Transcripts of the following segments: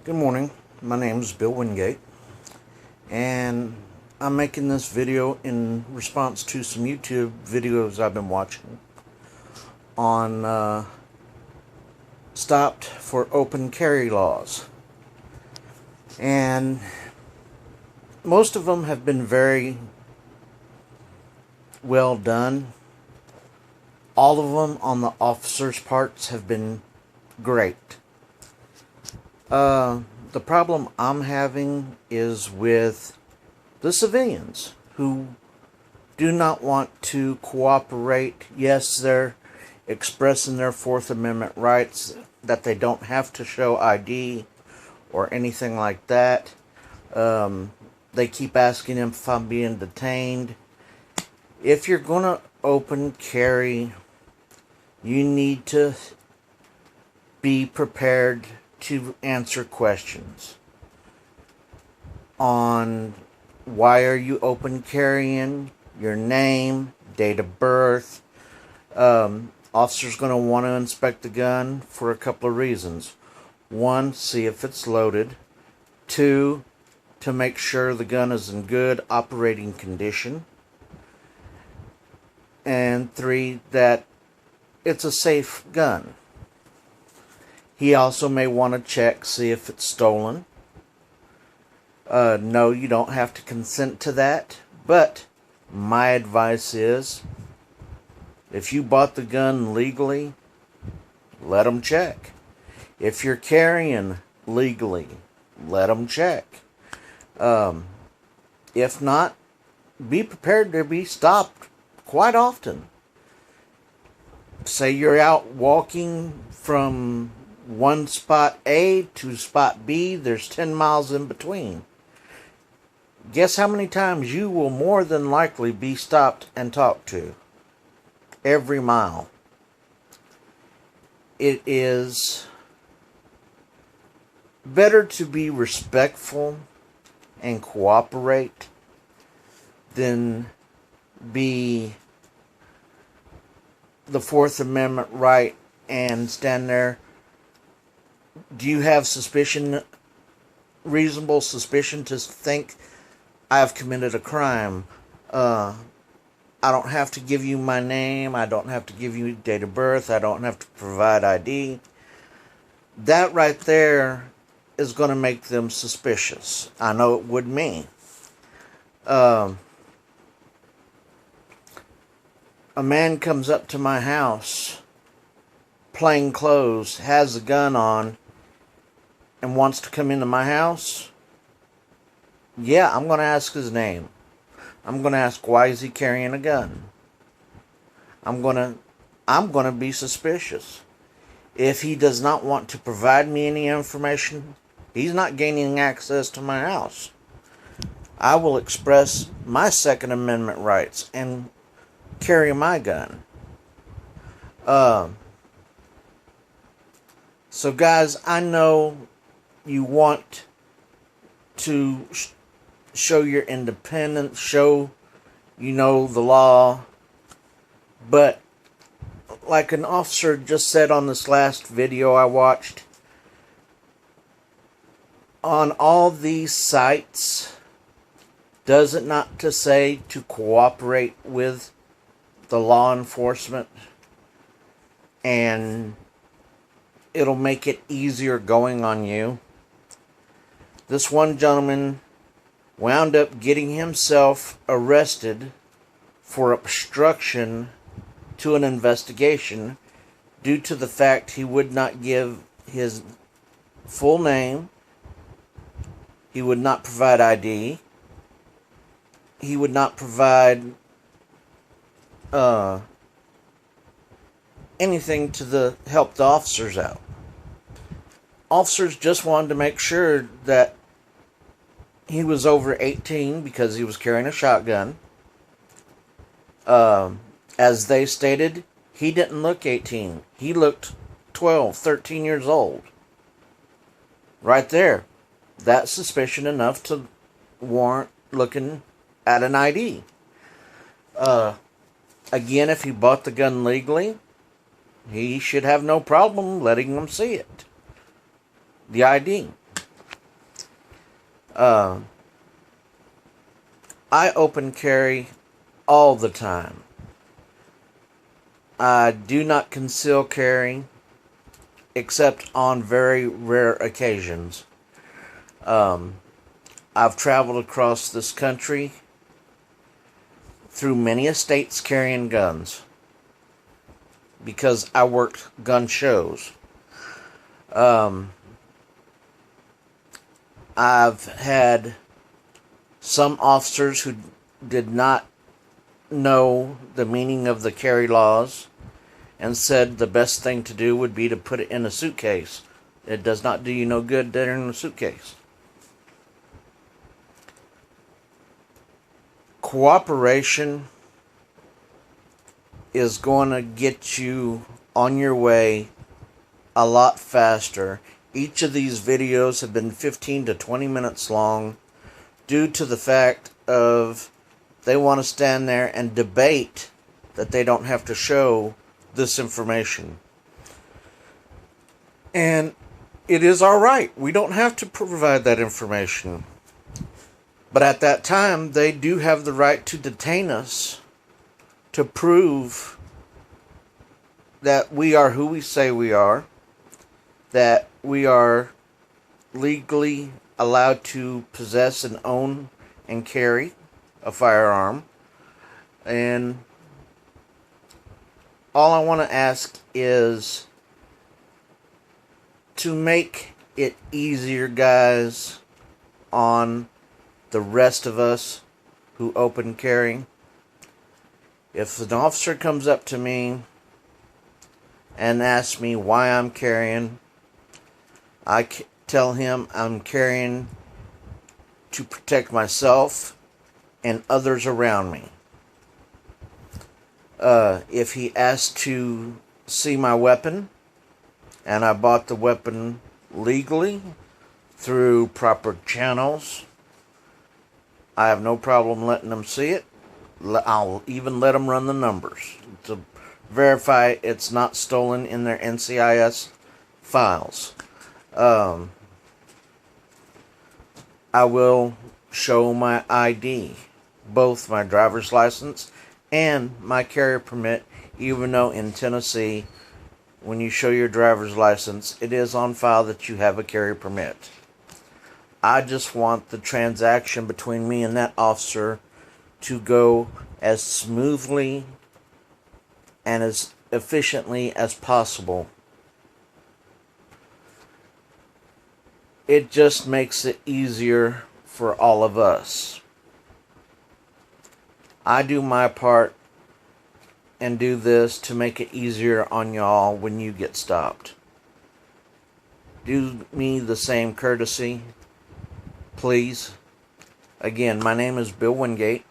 Good morning. My name is Bill Wingate, and I'm making this video in response to some YouTube videos I've been watching on stopped for open carry laws. And most of them have been very well done. All of them on the officers' parts have been great. The problem I'm having is with the civilians who do not want to cooperate. Yes, they're expressing their Fourth Amendment rights that they don't have to show ID or anything like that. They keep asking him if I'm being detained. If you're going to open carry, you need to be prepared to answer questions on why are you open carrying, your name, date of birth. Officer's going to want to inspect the gun for a couple of reasons. One, see if it's loaded. Two, to make sure the gun is in good operating condition. And three, that it's a safe gun. He also may want to check, see if it's stolen. No, you don't have to consent to that. But my advice is, if you bought the gun legally, let them check. If you're carrying legally, let them check. If not, be prepared to be stopped quite often. Say you're out walking from one spot A to spot B, there's 10 miles in between. Guess how many times you will more than likely be stopped and talked to? Every mile. It is better to be respectful and cooperate than be the Fourth Amendment right and stand there. Do you have suspicion, reasonable suspicion to think I've committed a crime? I don't have to give you my name. I don't have to give you date of birth. I don't have to provide ID. That right there is going to make them suspicious. I know it would me. A man comes up to my house, plain clothes, has a gun on, and wants to come into my house. Yeah, I'm going to ask his name. I'm going to ask, why is he carrying a gun? I'm going to be suspicious. If he does not want to provide me any information, he's not gaining access to my house. I will express my Second Amendment rights and carry my gun. So guys, I know you want to show your independence, show you know the law, but like an officer just said on this last video I watched, on all these sites, does it not to say to cooperate with the law enforcement, and it'll make it easier going on you? This one gentleman wound up getting himself arrested for obstruction to an investigation due to the fact he would not give his full name, he would not provide ID, he would not provide anything to help the officers out. Officers just wanted to make sure that he was over 18 because he was carrying a shotgun. As they stated, he didn't look 18. He looked 12, 13 years old. Right there. That's suspicion enough to warrant looking at an ID. Again, if he bought the gun legally, he should have no problem letting them see it. The ID. Uh, I open carry all the time. I do not conceal carry except on very rare occasions. I've traveled across this country through many states carrying guns because I worked gun shows. I've had some officers who did not know the meaning of the carry laws and said the best thing to do would be to put it in a suitcase. It does not do you no good that in a suitcase. Cooperation is going to get you on your way a lot faster. Each of these videos have been 15 to 20 minutes long due to the fact of they want to stand there and debate that they don't have to show this information. And it is our right. We don't have to provide that information. But at that time, they do have the right to detain us to prove that we are who we say we are, that we are legally allowed to possess and own and carry a firearm. And all I want to ask is to make it easier, guys, on the rest of us who open carry. If an officer comes up to me and asks me why I'm carrying, I tell him I'm carrying to protect myself and others around me. If he asks to see my weapon, and I bought the weapon legally through proper channels, I have no problem letting them see it. I'll even let them run the numbers to verify it's not stolen in their NCIS files. I will show my ID, both my driver's license and my carrier permit, even though in Tennessee, when you show your driver's license, it is on file that you have a carrier permit. I just want the transaction between me and that officer to go as smoothly and as efficiently as possible. It just makes it easier for all of us. I do my part and do this to make it easier on y'all when you get stopped. Do me the same courtesy, please. Again, my name is Bill Wingate.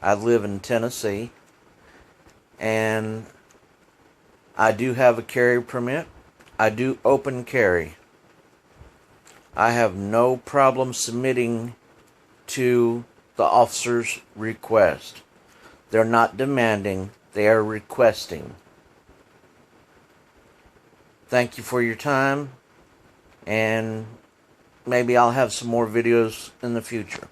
I live in Tennessee. And I do have a carry permit. I do open carry. I have no problem submitting to the officer's request. They're not demanding, they are requesting. Thank you for your time, and maybe I'll have some more videos in the future.